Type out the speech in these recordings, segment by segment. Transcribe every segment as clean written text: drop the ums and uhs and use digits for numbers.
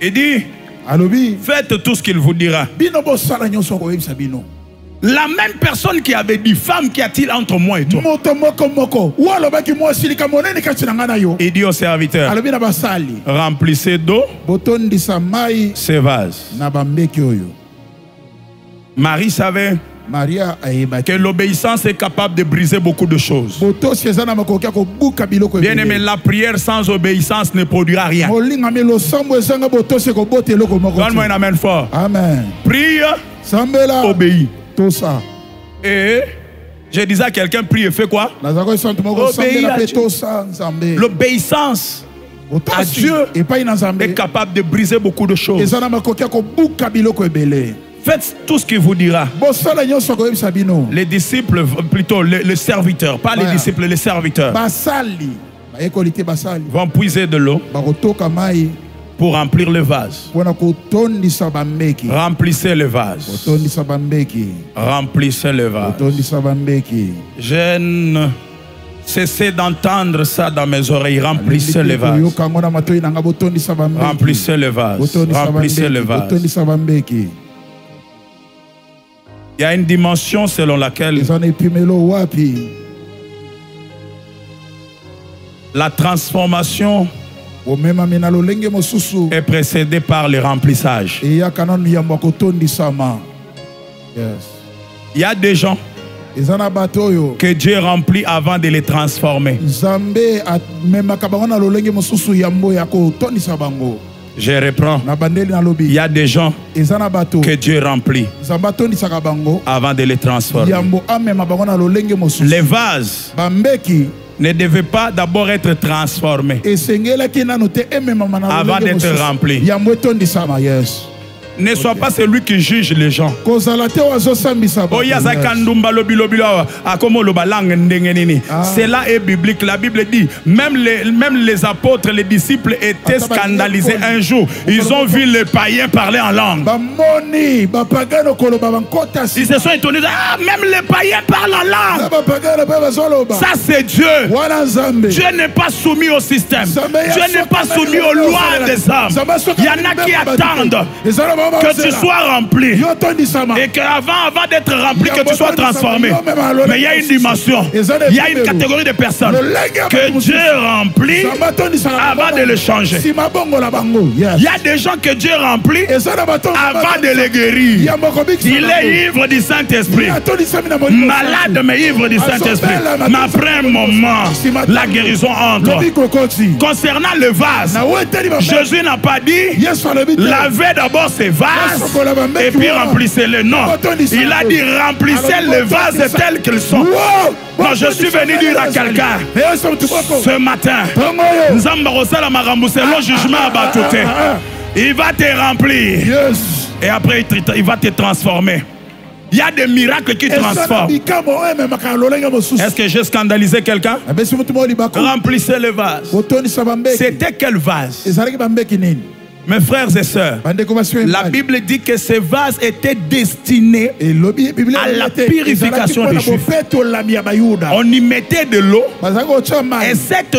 Il dit, faites tout ce qu'il vous dira. La même personne qui avait dit, femme, qu'y a-t-il entre moi et toi? Il dit au serviteur, remplissez d'eau ces vases. Marie savait que l'obéissance est capable de briser beaucoup de choses. Bien aimé, la prière sans obéissance ne produira rien. Donne-moi un amen fort. Amen. Prie, obéis. Et je disais à quelqu'un, prie et fais quoi? L'obéissance à Dieu est capable de briser beaucoup de choses. Faites tout ce qu'il vous dira. Les disciples, plutôt les serviteurs, pas les disciples, les serviteurs vont puiser de l'eau pour remplir le vase. Remplissez le vase. Remplissez le vase. Je ne cessez d'entendre ça dans mes oreilles. Remplissez le vase. Remplissez le vase. Remplissez le vase. Il y a une dimension selon laquelle la transformation est précédée par le remplissage. Il y a des gens que Dieu remplit avant de les transformer. Je reprends. Il y a des gens que Dieu remplit avant de les transformer. Les vases ne devaient pas d'abord être transformés avant d'être remplis. Ne sois pas celui qui juge les gens. C'est là est biblique. La Bible dit, même les apôtres, les disciples étaient scandalisés un jour. Ils ont vu les païens parler en langue. Ils se sont étonnés. Ah, même les païens parlent en langue. Ça c'est Dieu. Dieu n'est pas soumis au système. Dieu n'est pas soumis aux lois des hommes. Il y en a qui attendent que tu sois rempli et qu'avant d'être rempli, que tu sois transformé. Mais il y a une dimension, il y a une catégorie de personnes que Dieu remplit avant de les changer. Il y a des gens que Dieu remplit avant de les guérir. Il est ivre du Saint-Esprit, malade mais ivre du Saint-Esprit. Mais après un moment, la guérison entre. Concernant le vase, Jésus n'a pas dit lavez d'abord ces vases et puis remplissez-les. Non, il a dit remplissez les vases tels qu'ils sont. Non, je suis venu dire à quelqu'un ce matin, il va te remplir et après il va te transformer. Il y a des miracles qui transforment. Est-ce que j'ai scandalisé quelqu'un? Remplissez le vase. C'était quel vase? Mes frères et sœurs, la Bible dit que ces vases étaient destinés à la purification des Juifs. On y mettait de l'eau et cette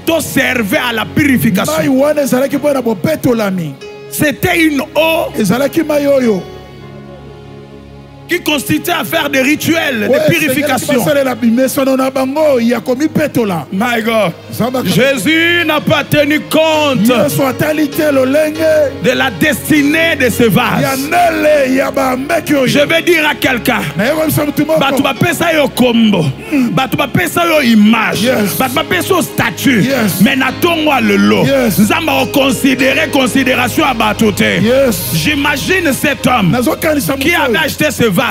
eau servait à la purification. C'était une eau qui consistait à faire des rituels de purification. My God, Jésus n'a pas tenu compte de la destinée de ce vase. Je vais dire à quelqu'un, tu vas payer ça au combo, tu vas payer ça aux images, tu vas payer ça au statut, mais n'attends-moi le lot. Nous allons considérer considération à Batoté. J'imagine cet homme qui avait acheté ce vase.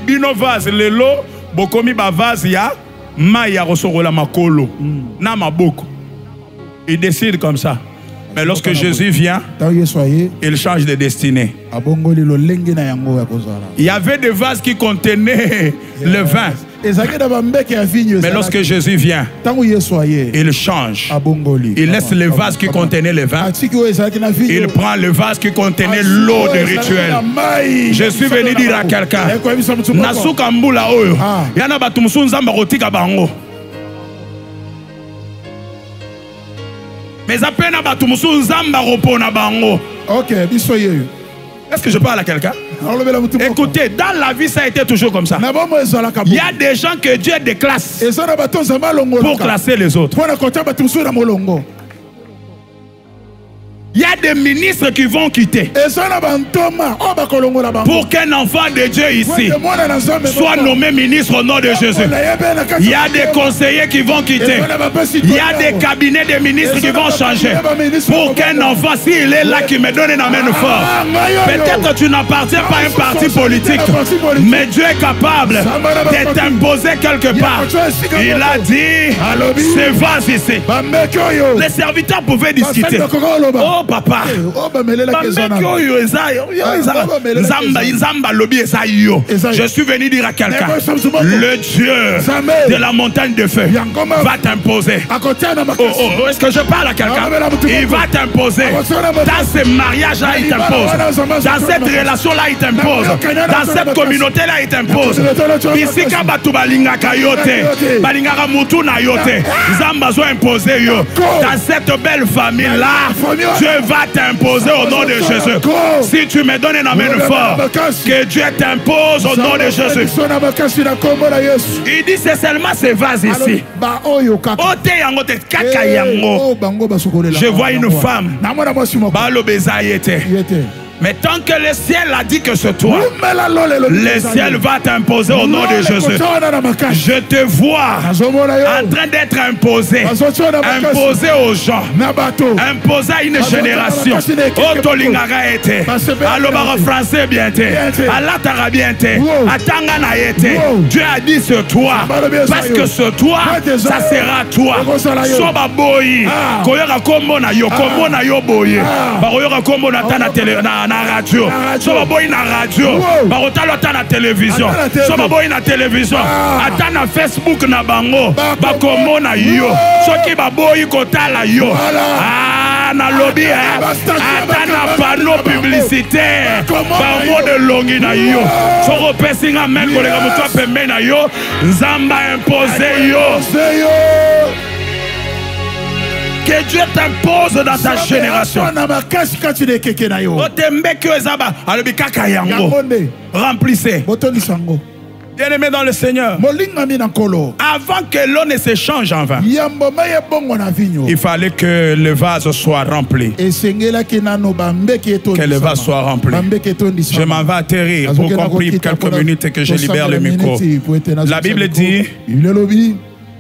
Bino vase lelo bokomi ba vase ya maya rosorola makolo na maboko. Il décide comme ça. Mais lorsque Jésus vient, il change de destinée. Il y avait des vases qui contenaient le vin. Mais lorsque Jésus vient, il change. Il laisse le vase qui contenait le vin. Il prend le vase qui contenait l'eau de rituel. Je suis venu dire à quelqu'un, Nasukambula oyo, yana batumusunza marotika bango. Mais Mais ça peine à batumusu nzamba repona bango. Ok, bisoye. Est-ce que je parle à quelqu'un? Écoutez, dans la vie, ça a été toujours comme ça. Il y a des gens que Dieu déclasse pour classer les autres. Il y a des ministres qui vont quitter pour qu'un enfant de Dieu ici soit nommé ministre au nom de Jésus. Il y a des conseillers qui vont quitter. Il y a des cabinets de ministres qui vont changer pour qu'un enfant, s'il est là, qui me donne une amène fort. Peut-être que tu n'appartiens pas à un parti politique, mais Dieu est capable de t'imposer quelque part. Il a dit, c'est vas ici. Les serviteurs pouvaient discuter. Oh, papa, je suis venu dire à quelqu'un, le Dieu de la montagne de feu va t'imposer. Oh, est-ce que je parle à quelqu'un? Il va t'imposer. Dans ce mariage-là, il t'impose. Dans cette relation-là, il t'impose. Dans cette communauté-là, il t'impose. Ici, dans cette belle famille-là, Dieu va t'imposer au nom de Jésus. Si tu me donnes un amène fort, que Dieu t'impose au nom de Jésus. Il dit c'est seulement ces vases ici. Je vois une femme. Mais tant que le ciel a dit que c'est toi, le ciel va t'imposer au nom de Jésus. Je te vois en train d'être imposé. Imposé aux gens. Imposé à une génération. Otolingara était. Alobara français bien été. Alatara bien été. Atangana été. Dieu a dit c'est toi. Parce que c'est toi, ça sera toi. Soba boyi. Koyora kombo na yo. Kombo na yo boyi. Baroyora kombo na ta na télé. Na radio, soba boy na radio, barotalo ata na télévision, soba boy na télévision, ata na Facebook na bango, bakomo na yo, soki baboyi kotala yo, na lobby, ata na panneau publicitaire, bango de longi na yo, soko pesinga men kolega muto pembe na yo, nzamba imposé yo. Que Dieu t'impose dans ta génération. Remplissez. Bien-aimé dans le Seigneur, avant que l'eau ne se change en vin, il fallait que le vase soit rempli. Que le vase soit rempli. Je m'en vais atterrir pour conclure quelques minutes et que je libère le micro. La Bible dit,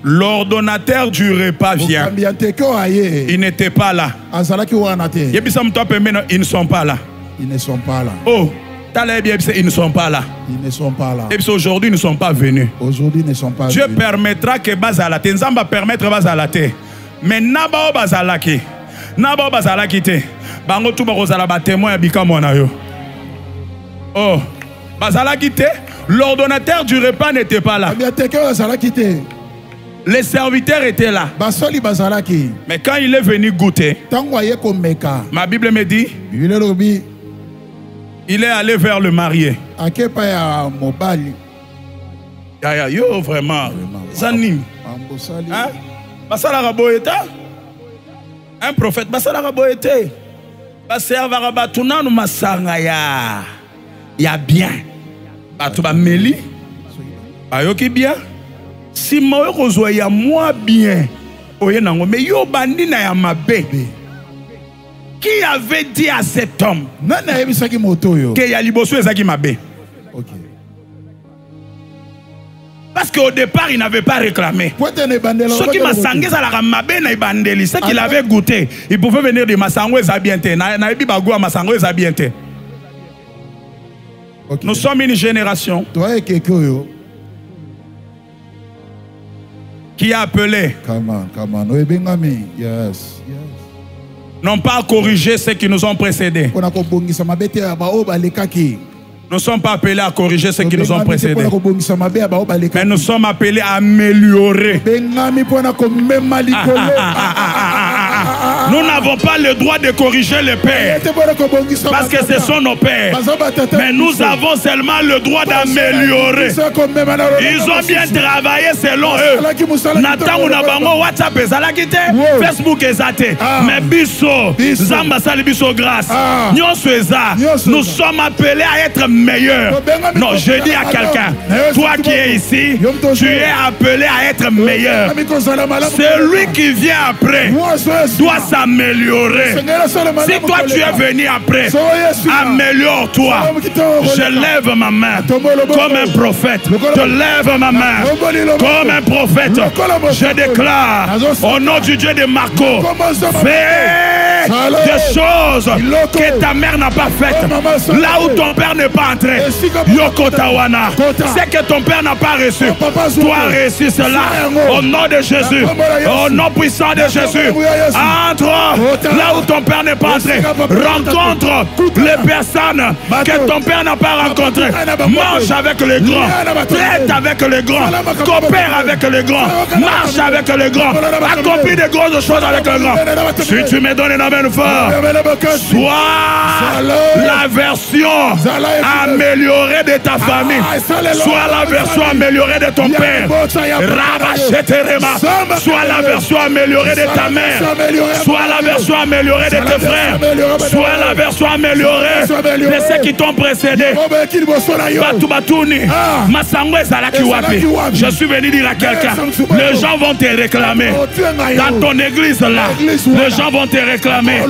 l'ordonnateur du repas vient. Il n'était pas là. Ils ne sont pas là. Ils ne sont pas là. Oh, ils ne sont pas là. Ils ne sont pas là. Et aujourd'hui, ils ne sont pas venus. Aujourd'hui, ils ne sont pas Dieu venus. permettra que Bazalate, Nzamba permettre Bazalate. Mais Nabao Bazalaki, Nabao Bazalaki te. Bango tout bazala ba témoin abika mona yo. Oh, Bazalaki te. L'ordonnateur du repas n'était pas là. Les serviteurs étaient là. Mais quand il est venu goûter, ma Bible me dit, il est allé vers le marié. Yo, vraiment. Zanim. Un prophète. Il y a bien. Meli. Ayoki bien. Si moi ya moi bien, mais yo bandi na ya mabe. Qui avait dit à cet homme que ya liboso ezaki mabe? Parce qu'au départ, il n'avait pas réclamé. Ce qui m'a sangé, ça l'a mabe na ibandeli. Ce qu'il avait goûté, il pouvait venir de Massango et Zabiente. Na ebi bagua Massango et Zabiente. Nous sommes une génération qui a appelé, non pas à corriger ceux qui nous ont précédés. Nous ne sommes pas appelés à corriger ceux qui nous ont précédés. Mais nous sommes appelés à améliorer. Nous n'avons pas le droit de corriger les pères parce que ce sont nos pères. Mais nous avons seulement le droit d'améliorer. Ils ont bien travaillé selon eux. Nathan ou Nabango, WhatsApp est Facebook est athée. Mais biso, Zamba sali biso grâce. Nous sommes appelés à être meilleurs. Non, je dis à quelqu'un, toi qui es ici, tu es appelé à être meilleur. Celui qui vient après doit s'améliorer. Si toi tu es venu après, améliore-toi. Je lève ma main comme un prophète. Je lève ma main comme un prophète. Je déclare au nom du Dieu de Marco, fais des choses que ta mère n'a pas faites. Là où ton père n'est pas entré, Yoko Tawana, c'est que ton père n'a pas reçu. Toi reçu cela au nom de Jésus, au nom puissant de Jésus. Entre là où ton père n'est pas entré. Rencontre les personnes que ton père n'a pas rencontrées. Mange avec les grands, traite avec les grands, coopère avec les grands, marche avec les grands, accomplis des grosses choses avec les grands. Si tu me donnes une amène fort, sois la version améliorée de ta famille, sois la version améliorée de ton père, sois la version améliorée de ta mère, sois la version améliorée de tes frères, sois la version améliorée de ceux qui t'ont précédé. Je suis venu dire à quelqu'un, les gens vont te réclamer. Dans ton église là, les gens vont te réclamer.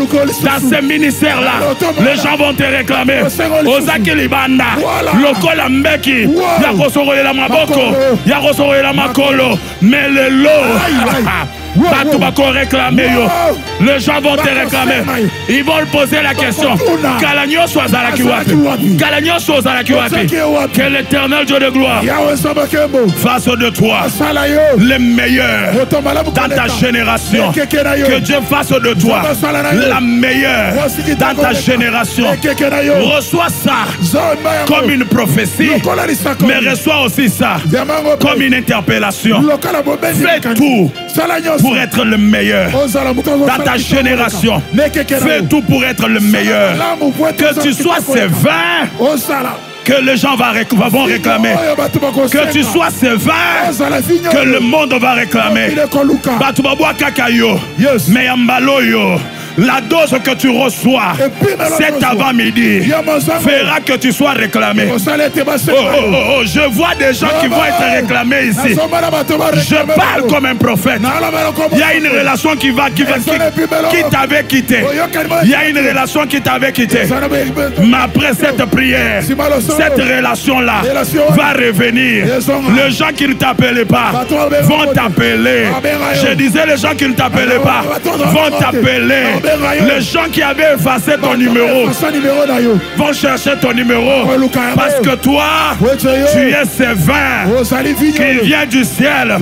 Dans ce ministère là, les gens vont te réclamer. Ozaki Libanda, Lokola Mbeki, Yakosoroyela Maboko, Yakosoroyela Makolo, mais le lot. Les gens vont te réclamer. Ils vont poser la question. Que l'Éternel Dieu de gloire fasse de toi les meilleurs dans ta génération. Que Dieu fasse de toi la meilleure dans ta génération. Reçois ça comme une prophétie, mais reçois aussi ça comme une interpellation. Fais tout pour être le meilleur dans ta génération. Fais tout pour être le meilleur. Que tu sois sévère, que les gens vont réclamer. Que tu sois sévère, que le monde va réclamer. La dose que tu reçois cet avant-midi fera que tu sois réclamé. Je vois des gens qui vont être réclamés ici. Je parle comme un prophète. Il y a une relation qui t'avait quitté. Il y a une relation qui t'avait quitté. Mais après cette prière, cette relation-là va revenir. Les gens qui ne t'appelaient pas vont t'appeler. Je disais, les gens qui ne t'appelaient pas vont t'appeler. Les gens qui avaient effacé ton numéro vont chercher ton numéro parce que toi, tu es sévère qui vient du ciel.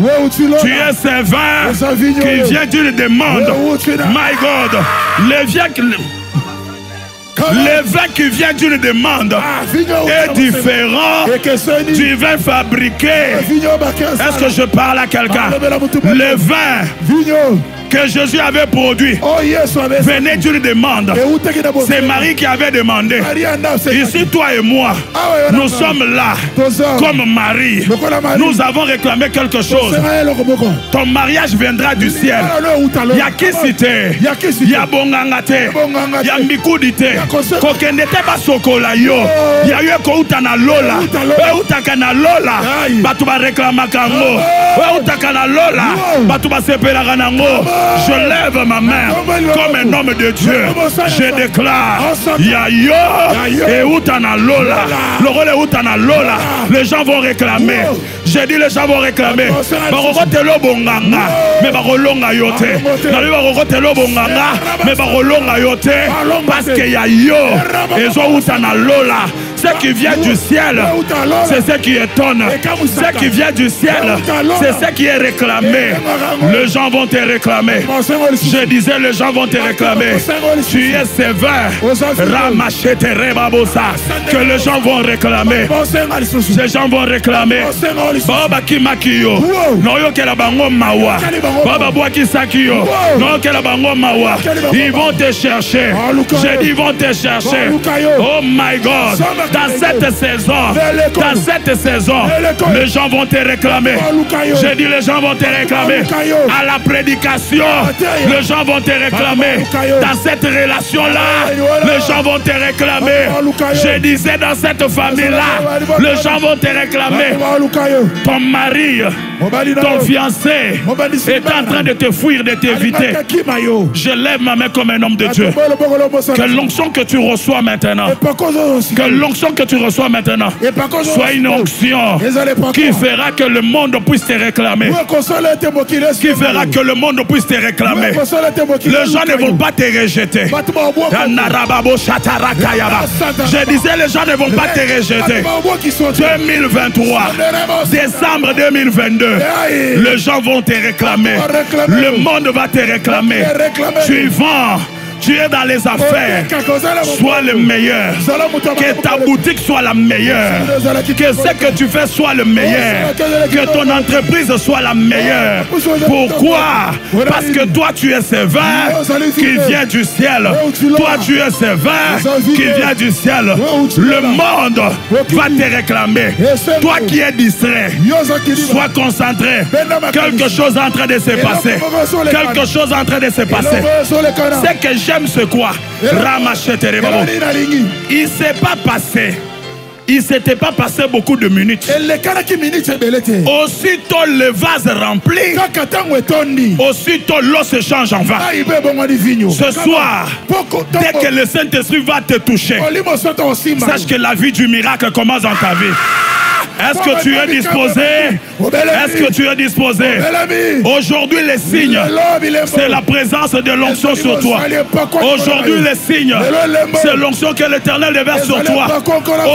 Tu es sévère qui vient d'une demande. My God, le vin qui vient d'une demande est différent du vin fabriqué. Est-ce que je parle à quelqu'un? Le vin que Jésus avait produit venait d'une demande. C'est Marie qui avait demandé. Ici, toi et moi, nous sommes là comme Marie. Nous avons réclamé quelque chose. Ton mariage viendra du ciel. Il y a qui cité, il y a bongangate, il y a mikudite. Kokendete basokola yo. Il y a eu koutana lola. Utakana lola. Batuba réclama kango. Utakana lola. Batuba sepela kanango. Je lève ma main comme un homme de Dieu. Je déclare Yayo et Utana Lola. Le rôle est Utana Lola. Les gens vont réclamer. J'ai dit les gens vont réclamer. Barokotelo bonganga. Mais barolonga yote. Barokotelo bonganga. Mais barolonga yote. Parce que Yayo et Utana Lola. Ce qui vient du ciel, c'est ce qui étonne. Ce qui vient du ciel, c'est ce qui est réclamé. Les gens vont te réclamer. Je disais, les gens vont te réclamer. Tu es sévère. Ramachete rebabosa. Que les gens vont réclamer. Ces gens vont réclamer. Baba kimakio. Noyo kela bango mawa. Baba boaki sakio. Noyo kela bango mawa. Ils vont te chercher. J'ai dit, ils vont te chercher. Oh my God. Dans cette saison, les gens vont te réclamer. J'ai dit, les gens vont te réclamer. À la prédication, les gens vont te réclamer. Dans cette relation-là, les gens vont te réclamer. Je disais, dans cette famille-là, les gens vont te réclamer. Ton mari, ton fiancé est en train de te fuir, de t'éviter. Je lève ma main comme un homme de Dieu. Que l'onction que tu reçois maintenant, soit une onction qui fera que le monde puisse te réclamer. Qui fera que le monde puisse te réclamer. Les gens ne vont pas te rejeter. Je disais, les gens ne vont pas te rejeter. 2023, décembre 2022, les gens vont te réclamer. Le monde va te réclamer. Tu vends. Tu es dans les affaires, sois le meilleur. Que ta boutique soit la meilleure. Que ce que tu fais soit le meilleur. Que ton entreprise soit la meilleure. Pourquoi? Parce que toi tu es sévère qui vient du ciel. Toi tu es sévère qui vient du ciel. Le monde va te réclamer. Toi qui es distrait, sois concentré. Quelque chose est en train de se passer. Quelque chose est en train de se passer. C'est que j'aime ce quoi? Il ne s'est pas passé. Il ne s'était pas passé beaucoup de minutes. Aussitôt le vase rempli, aussitôt l'eau se change en vin. Ce soir, dès que le Saint-Esprit va te toucher, sache que la vie du miracle commence dans ta vie. Est-ce que tu es disposé? Est-ce que tu es disposé? Aujourd'hui, les signes, c'est la présence de l'onction sur toi. Aujourd'hui, les signes, c'est l'onction que l'Éternel déverse sur toi.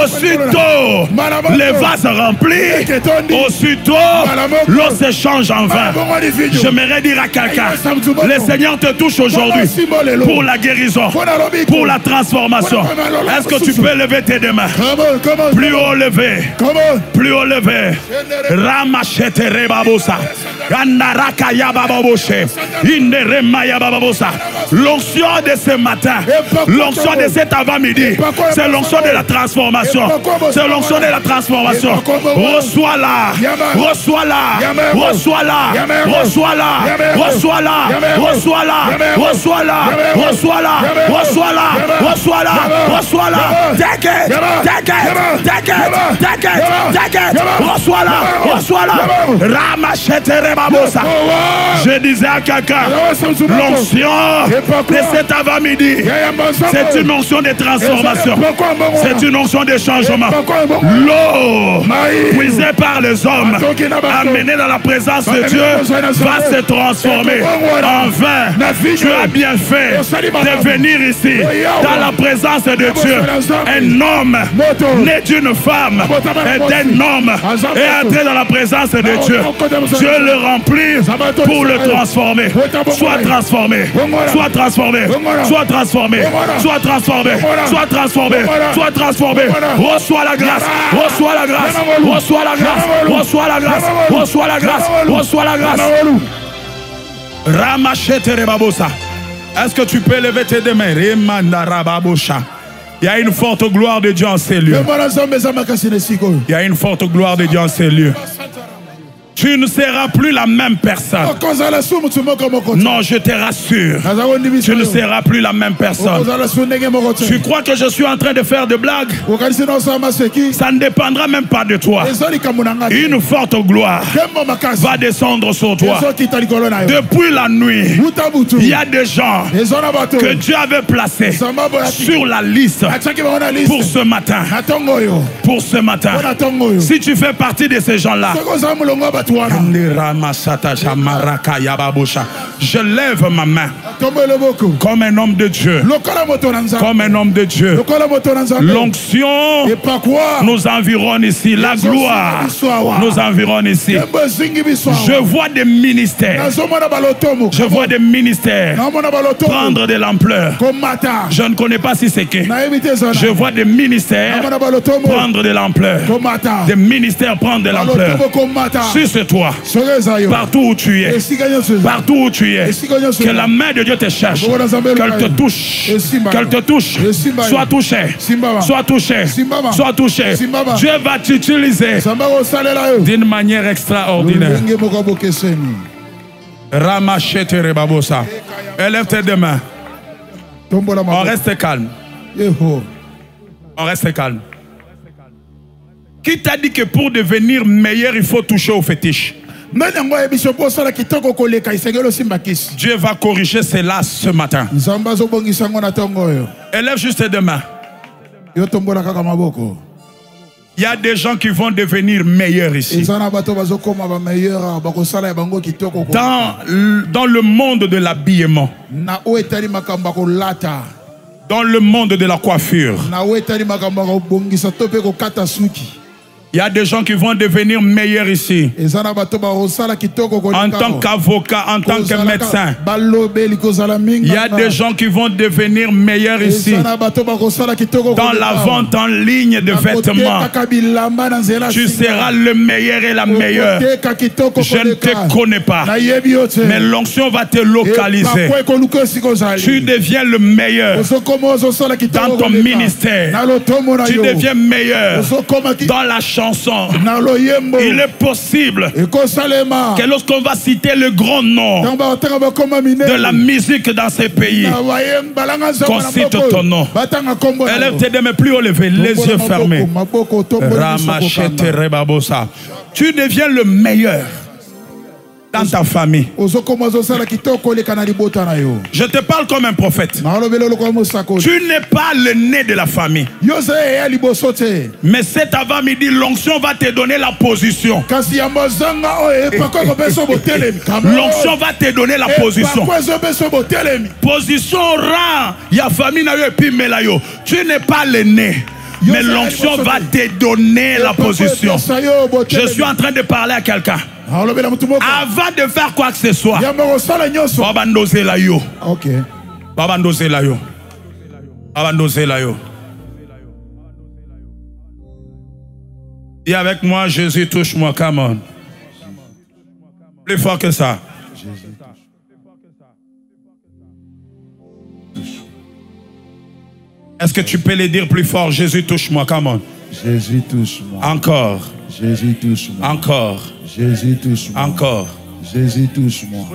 Aussitôt, les vases remplis, aussitôt, l'eau se change en vin. J'aimerais dire à quelqu'un, le Seigneur te touche aujourd'hui pour la guérison, pour la transformation. Est-ce que tu peux lever tes deux mains? Plus haut levé. Plus haut levé. Ramachete rebabosa. Gandaraka yabababoshe. Inderemaya bababosa. L'onction de ce matin, l'onction de cet avant-midi, c'est l'onction de la transformation. C'est l'onction de la transformation. Reçois-la. Reçois-la. Reçois-la. Reçois-la. Reçois-la. Reçois-la. Reçois-la. Reçois-la. Reçois-la. Reçois-la. Reçois-la. Take it. Take it. Take it. Take it. Take it. Reçois-la. Reçois-la. Ramachete rebabosa. Je disais à quelqu'un, l'onction de cet avant-midi, c'est une onction de transformation. C'est une onction de changement. L'eau puisée par les hommes, amenée dans la présence de Dieu, va se transformer en vin. Tu as bien fait de venir ici, dans la présence de Dieu. Un homme né d'une femme et d'un homme est entré dans la présence de Dieu. Dieu le remplit pour le transformer. Sois transformé. Sois transformé. Sois transformé. Sois transformé. Sois transformé. Sois transformé. Reçois la grâce. Reçois la grâce. Reçois la grâce. Reçois la grâce. Reçois la grâce. Reçois la grâce. Ramachete rebabosa. Est-ce que tu peux lever tes deux mains? Il y a une forte gloire de Dieu en ces lieux. Il y a une forte gloire de Dieu en ces lieux. Tu ne seras plus la même personne. Non, je te rassure. Tu ne seras plus la même personne. Tu crois que je suis en train de faire des blagues? Ça ne dépendra même pas de toi. Une forte gloire va descendre sur toi. Depuis la nuit, il y a des gens que Dieu avait placés sur la liste pour ce matin. Pour ce matin. Si tu fais partie de ces gens-là, Je lève ma main comme un homme de Dieu. Comme un homme de Dieu. L'onction nous environne ici. La gloire nous environne ici. Je vois des ministères. Je vois des ministères prendre de l'ampleur. Je ne connais pas si c'est que. Je vois des ministères prendre de l'ampleur. Des ministères prendre de l'ampleur. Si c'est toi, partout où tu es, partout où tu es, que la main de Dieu te cherche, qu'elle te touche, qu'elle te touche, sois touché, sois touché, sois touché. Dieu va t'utiliser d'une manière extraordinaire. Ramachete Babosa. Élève tes deux mains. On reste calme. On reste calme. Qui t'a dit que pour devenir meilleur, il faut toucher au fétiche? Dieu va corriger cela ce matin. Élève juste tes deux mains. Il y a des gens qui vont devenir meilleurs ici. Dans le monde de l'habillement. Dans le monde de la coiffure. Il y a des gens qui vont devenir meilleurs ici. En tant qu'avocat, en tant que médecin. Il y a des gens qui vont devenir meilleurs ici. Dans la vente en ligne de vêtements. Tu seras le meilleur et la meilleure. Je ne te connais pas. Mais l'onction va te localiser. Tu deviens le meilleur dans ton ministère. Tu deviens meilleur dans la chanson. Il est possible que lorsqu'on va citer le grand nom de la musique dans ces pays, qu'on cite ton nom. Élève tes deux mains plus haut levé, les yeux fermés. Tu deviens le meilleur dans ta famille. Je te parle comme un prophète. Tu n'es pas le nez de la famille. Mais cet avant-midi, l'onction va te donner la position. L'onction va te donner la position. Position rang. Ya famille na yo et puis melayo. Tu n'es pas le nez. Mais l'onction va te donner la position. Je suis en train de parler à quelqu'un. Avant de faire quoi que ce soit, Babandoze la yo. Ok. Babandoze la yo. Babandoze la yo. Et avec moi, Jésus touche-moi, come on. Plus fort que ça. Est-ce que tu peux le dire plus fort? Jésus touche-moi, come on. Jésus touche-moi. Encore. Jésus touche-moi. Encore. Jésus touche-moi. Encore. Jésus touche-moi.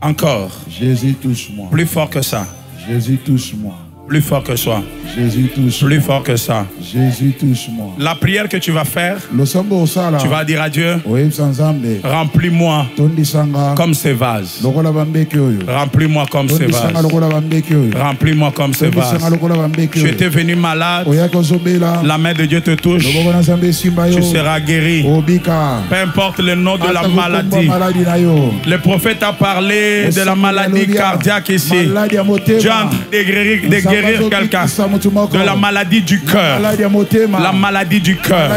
Encore. Jésus touche-moi. Plus fort que ça. Jésus touche-moi. Plus fort que ça. Jésus touche-moi. Plus fort que ça. Jésus touche-moi. La prière que tu vas faire, tu vas dire à Dieu, remplis-moi comme ces vases. Remplis-moi comme ces vases. Remplis-moi comme ces vases. Tu étais venu malade, la main de Dieu te touche, tu seras guéri. Peu importe le nom de la maladie. Le prophète a parlé de la maladie cardiaque ici. Dieu a de guérir quelqu'un de la maladie du cœur. La maladie du cœur.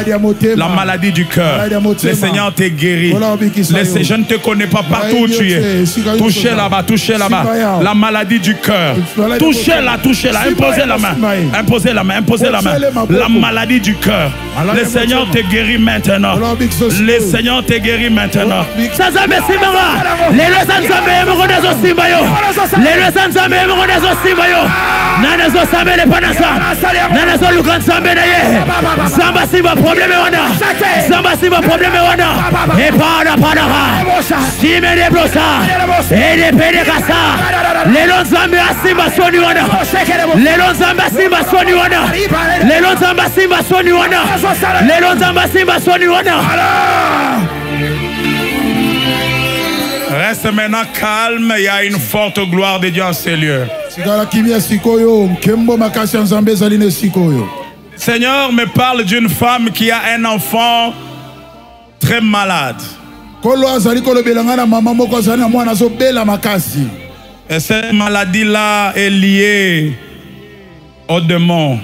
La maladie du cœur. Le Seigneur t'est guéri. Je ne te connais pas partout où tu es. Touchez là-bas, touchez là-bas. La maladie du cœur. Touchez-la, touchez-la. Imposez la main. Imposez la main, imposez la main. La maladie du cœur. Le Seigneur te guérit maintenant. Le Seigneur te guérit maintenant. Nanazo sambe le panasa. Nanazo lukan sambe na ye. Samba simba probleme wana. Samba simba probleme wana. E pada ha. Sime de brosa. E de pede kasa. Lelo sambe asimba soni wana. Lelo sambe asimba soni wana. Lelo sambe asimba soni wana. Lelo sambe asimba soni wana. Reste maintenant calme, il y a une forte gloire de Dieu en ces lieux. Seigneur me parle d'une femme qui a un enfant très malade. Et cette maladie-là est liée au démon.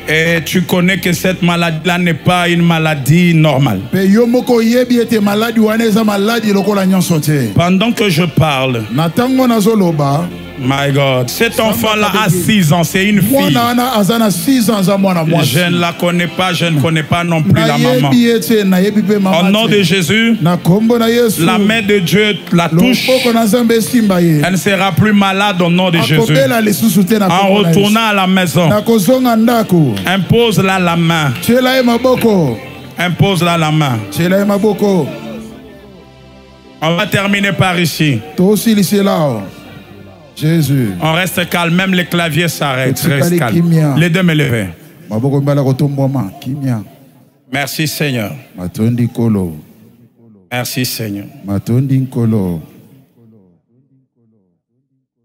Et tu connais que cette maladie-là n'est pas une maladie normale. Pendant que je parle, my God, cet enfant-là a 6 ans, c'est une fille. Je ne la connais pas, je ne connais pas non plus la maman. Au nom de Jésus, la main de Dieu la touche. Elle ne sera plus malade au nom de Jésus. En retournant à la maison, impose-la la main. Impose-la la main. On va terminer par ici. Jésus. On reste calme, même les claviers s'arrêtent. Reste calme. Les deux me lever. Merci Seigneur. Merci Seigneur.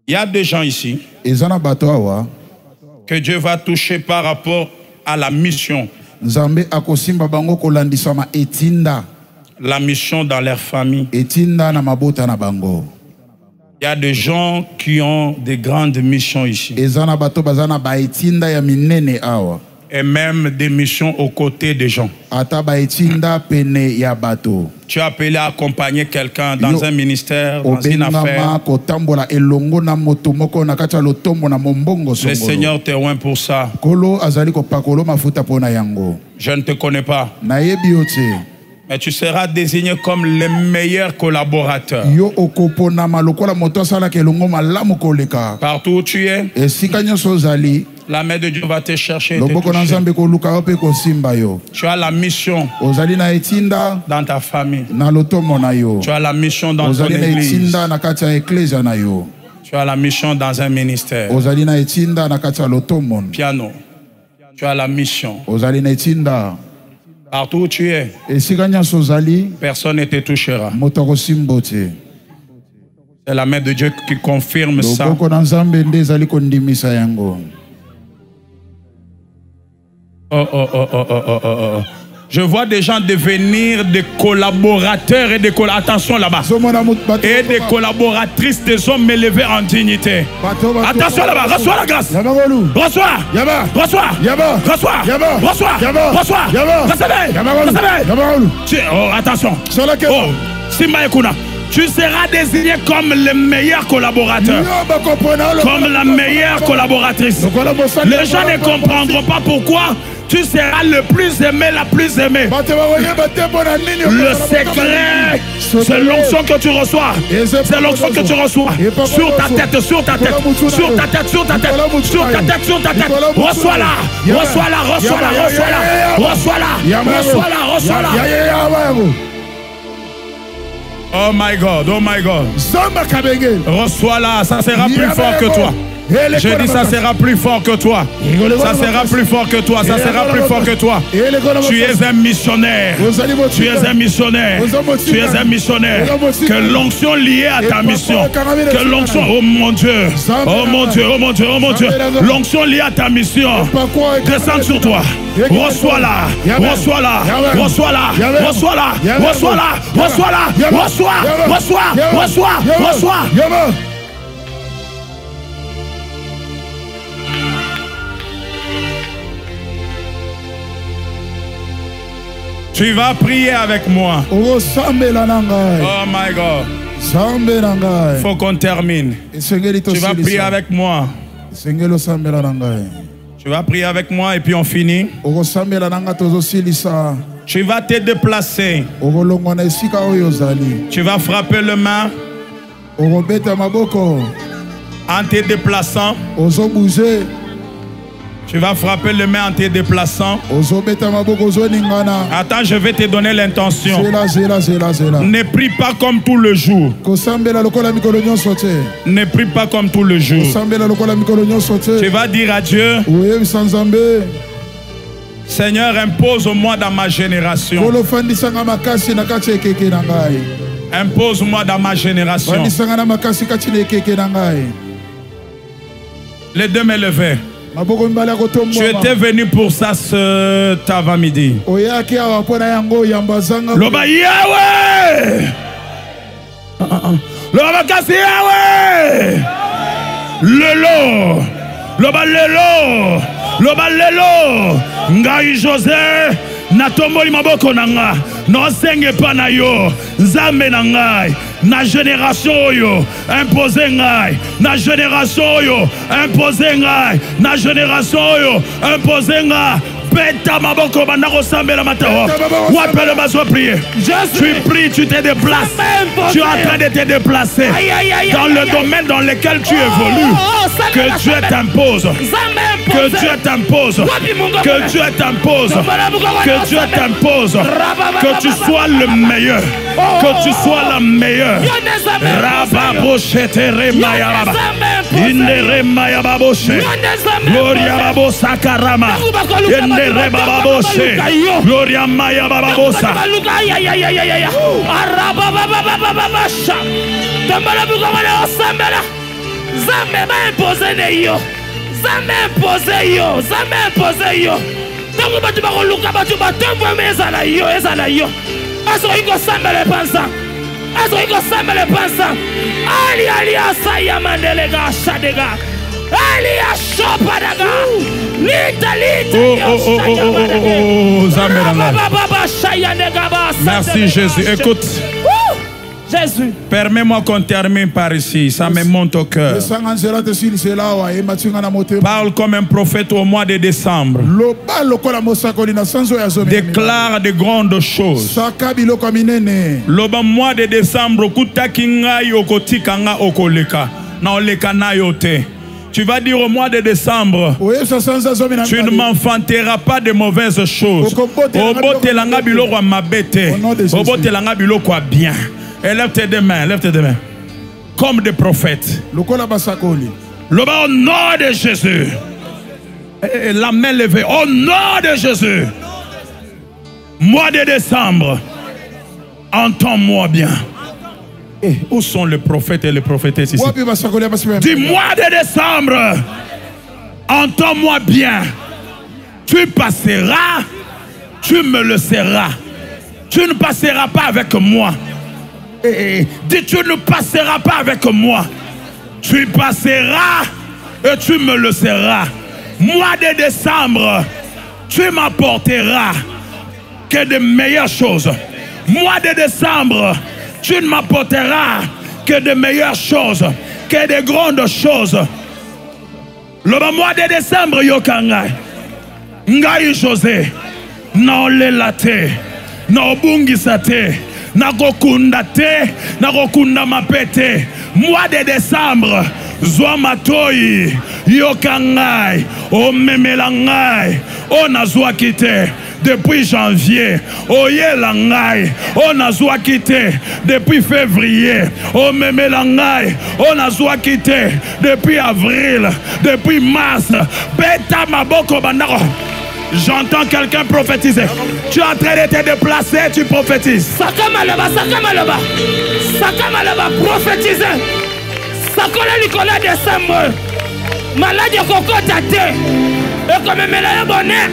Il y a des gens ici que Dieu va toucher par rapport à la mission. La mission dans leur famille. Il y a des gens qui ont des grandes missions ici. Et même des missions aux côtés des gens. Tu as appelé à accompagner quelqu'un dans un ministère, dans une affaire. Le Seigneur te loin pour ça. Je ne te connais pas. Mais tu seras désigné comme le meilleur collaborateur. Partout où tu es, la main de Dieu va te chercher et te toucher. Tu as la mission dans ta famille. Tu as la mission dans ton église. Tu as la mission dans un ministère. Piano. Tu as la mission. Partout où tu es, personne ne te touchera. C'est la main de Dieu qui confirme ça. Je vois des gens devenir des collaborateurs et des attention là-bas. Et des collaboratrices des hommes élevés en dignité. Attention là-bas, reçois la grâce. Reçois. Reçois. Reçois. Reçois. Reçois. Recevez. Oh, attention. Oh, Simba Ekuna. Tu seras désigné comme le meilleur collaborateur, comme la meilleure collaboratrice. Les gens ne comprendront pas pourquoi. Tu seras le plus aimé, la plus aimée. Le secret, c'est l'onction que tu reçois. C'est l'onction que tu reçois. Sur ta tête, sur ta tête, sur ta tête, sur ta tête, sur ta tête, sur ta tête. Reçois-la, reçois-la, reçois-la, reçois-la, reçois-la, reçois-la, reçois-la. Oh my God, oh my God. Reçois-la, ça sera plus fort que toi. Je dis ça sera plus fort que toi. Ça sera plus fort que toi. Ça sera plus fort que toi. Tu es un missionnaire. Tu es un missionnaire. Tu es un missionnaire. Que l'onction liée à ta mission. Que l'onction, oh mon Dieu. Oh mon Dieu, oh mon Dieu, oh mon Dieu. L'onction liée à ta mission. Descends sur toi. Reçois-la. Reçois-la. Reçois-la. Reçois-la. Reçois-la. Reçois-la. Reçois. Reçois. Reçois. Reçois. Tu vas prier avec moi. Oh my God. Il faut qu'on termine. Tu vas prier avec moi. Tu vas prier avec moi et puis on finit. Tu vas te déplacer. Tu vas frapper le main. En te déplaçant. Tu vas frapper le main en te déplaçant. Attends, je vais te donner l'intention. Ne prie pas comme tout le jour. Ne prie pas comme tout le jour. Tu vas dire à Dieu, Seigneur, impose-moi dans ma génération. Impose-moi dans ma génération. Les deux me levaient. Tu étais venu pour ça cet avant-midi. Loba Yahweh. Loba kasi Yahweh. Lelo. Loba lelo. Loba lelo. Ngai José. Natomboli maboko nanga. Non senge pa na yo. Nzambe na ngai. Na génération yo. Imposé ngai. Na génération yo. Imposé ngai. Na génération yo. Imposé ngai. Beta maboko bandako sambela matao. Wapele baso prier. Tu pries, tu te déplaces. Tu es en train de te déplacer dans le domaine dans lequel tu évolues. Que Dieu t'impose. Que Dieu t'impose. Que Dieu t'impose. Que Dieu t'impose. Que tu sois le meilleur. Que tu sois la meilleure. Rababoshete remayaba. Indere mayababoshe. Gloria babosa karama. Indere bababoshe. Gloria mayababosa. Arabababababasha. Tambala bukamale osambela. Zambe ba imposer ne yo. Zambe imposer yo. Zambe imposer yo. Tango batu ba koluka batu ba tembo mezala yo ezala yo. Aso iko sambele pansa. Aso iko sambele pansa. Ali asaya mandelega shadega. Ali ashopadaga. Lita. Merci Jésus. Écoute. Jésus. Permets-moi qu'on termine par ici. Ça me monte au cœur. Parle comme un prophète au mois de décembre. Déclare de grandes choses. Le mois de décembre, tu vas dire au mois de décembre, tu ne m'enfanteras pas de mauvaises choses. Bien. Et lève tes deux mains, comme des prophètes. Au nom de Jésus. Et la main levée. Au nom de Jésus. Mois de décembre. Entends-moi bien. Où sont les prophètes et les prophétesses ici? Du mois de décembre. Entends-moi bien. Tu passeras. Tu me le seras. Tu ne passeras pas avec moi. Dis, tu ne passeras pas avec moi. Tu passeras et tu me le seras. Mois de décembre, tu m'apporteras que de meilleures choses. Mois de décembre, tu ne m'apporteras que de meilleures choses, que de grandes choses. Le mois de décembre, yokangai, ngai José, na olelate, na obungisate. Nakokunda te, nakokunda mapete. Mois de décembre, zwa matoi, yokangai, o memelangai, o nazwa kite. Depuis janvier, o yelangai, o nazwa kite. Depuis février, o memelangai, o nazwa kite. Depuis avril, depuis mars, beta maboko bandako. J'entends quelqu'un prophétiser. Tu es en train de te déplacer, tu prophétises. Sakamalaba, prophétiser. Sakola Nicolas décembre. Malade Coco Tate. Et comme Mélanie Bonnet.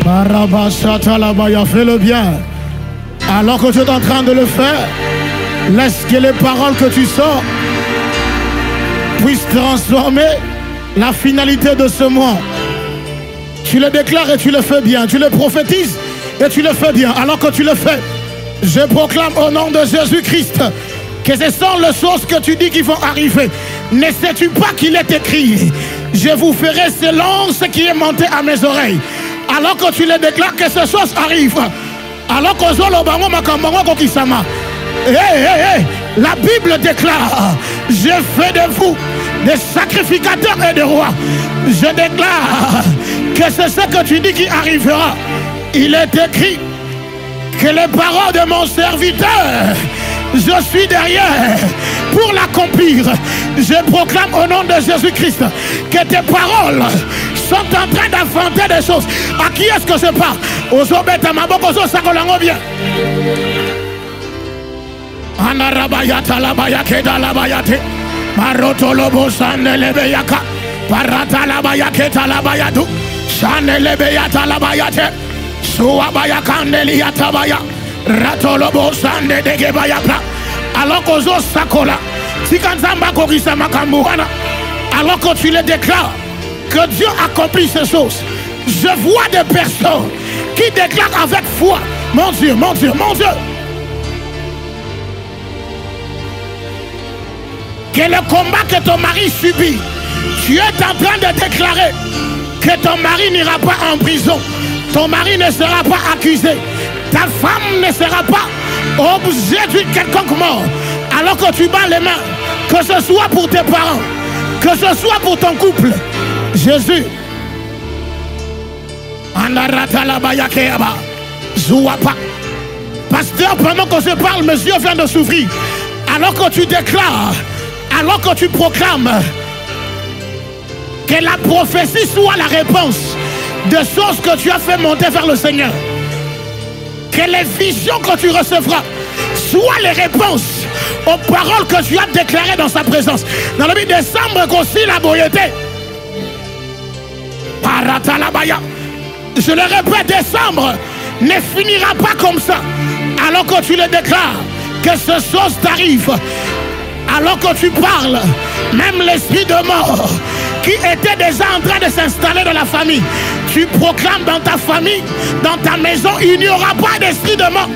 Barabashatalabaya, fais le bien. Alors que tu es en train de le faire, laisse que les paroles que tu sors puissent transformer la finalité de ce mois. Tu le déclares et tu le fais bien. Tu le prophétises et tu le fais bien. Alors que tu le fais, je proclame au nom de Jésus-Christ que ce sont les choses que tu dis qui vont arriver. Ne sais-tu pas qu'il est écrit? Je vous ferai selon ce qui est monté à mes oreilles. Alors que tu le déclares que ces choses arrivent. Alors que la Bible déclare, j'ai fait de vous des sacrificateurs et des rois. Je déclare que c'est ce que tu dis qui arrivera. Il est écrit que les paroles de mon serviteur, je suis derrière pour l'accomplir. Je proclame au nom de Jésus-Christ que tes paroles sont en train d'inventer des choses. À qui est-ce que je parle? Aux obètes maboko zo sakolango bien. Anarabayata labayake da labayate. Marotolobo Sandelebeyaka. Paratalabaya labayadu. Sandelebeyata labayate. Suabaya Candeliatabaya. Ratolobo Sande de Gebayapa. Alors qu'aux os sakola. Si Kanzamba Korisa Makambuana. Alors que tu le déclares que Dieu accomplit ces choses. Je vois des personnes qui déclarent avec foi. Mon Dieu, mon Dieu, mon Dieu. Que le combat que ton mari subit, tu es en train de déclarer que ton mari n'ira pas en prison. Ton mari ne sera pas accusé. Ta femme ne sera pas objet d'une quelconque mort. Alors que tu bats les mains, que ce soit pour tes parents, que ce soit pour ton couple. Jésus. Pasteur, pendant que je parle, mes yeux viennent de s'ouvrir. Alors que tu déclares, alors que tu proclames que la prophétie soit la réponse des choses que tu as fait monter vers le Seigneur. Que les visions que tu recevras soient les réponses aux paroles que tu as déclarées dans sa présence. Dans le 8 décembre, aussi la boyauté. Paratalabaya. Je le répète, décembre ne finira pas comme ça. Alors que tu le déclares, que ces choses t'arrivent. Alors que tu parles, même l'esprit de mort qui était déjà en train de s'installer dans la famille, tu proclames dans ta famille, dans ta maison, il n'y aura pas d'esprit de mort.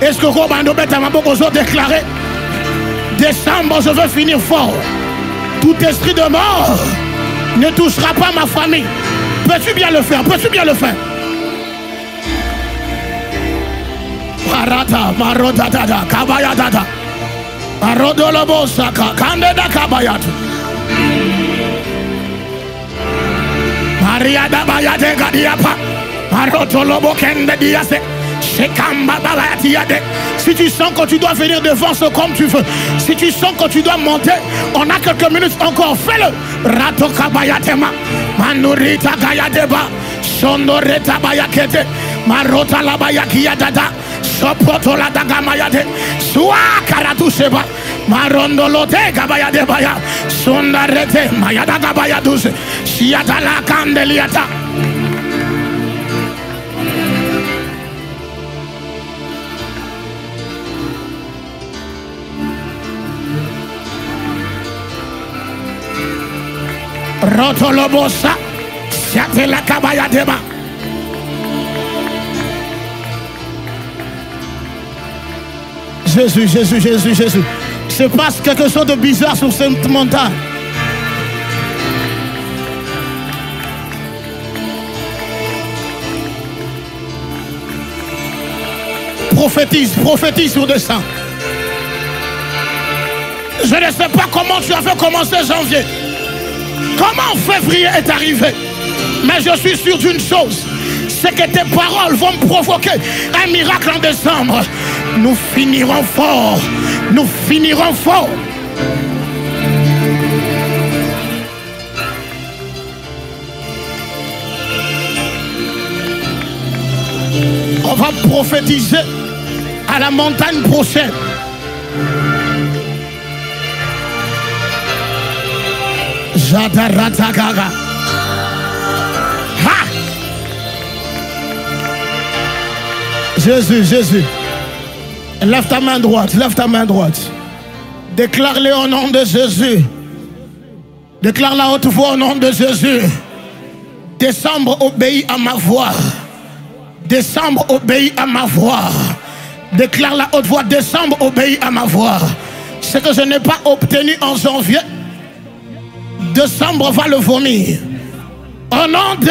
Est-ce que Robando Betamaboko déclaré décembre, je veux finir fort. Tout esprit de mort ne touchera pas ma famille. Peux-tu bien le faire? Peux-tu bien le faire? Marata, marodadada, kabayadada. Marodolobo saka, kandeda kabayat. Maria da bayade gadiapa. Marotolobo kende diase. Si tu sens que tu dois venir devant ce comme tu veux, si tu sens que tu dois monter, on a quelques minutes encore, fais-le. Rato kabayatema, manurita gayadeba, sonoreta bayakete, marota la bayakia dada, sopoto la daga mayade, soa karatusheba, marondolote gabayadebaya, sondarete mayada gabayaduse, siata la candeliata. Rotolobosa, siate la kabaya deba. Jésus, Jésus, Jésus, Jésus. Se passe quelque chose de bizarre sur cette montagne. Prophétise, prophétise sur descend. Je ne sais pas comment tu as fait commencer janvier. Comment février est arrivé? Mais je suis sûr d'une chose, c'est que tes paroles vont provoquer un miracle en décembre. Nous finirons fort. Nous finirons fort. On va prophétiser à la montagne prochaine. Jadaratagaga. Ha! Jésus, Jésus. Lève ta main droite, lève ta main droite. Déclare-le au nom de Jésus. Déclare la haute voix au nom de Jésus. Décembre obéit à ma voix. Décembre obéit à ma voix. Déclare la haute voix. Décembre obéit à ma voix. Ce que je n'ai pas obtenu en janvier, décembre va le vomir. Au nom de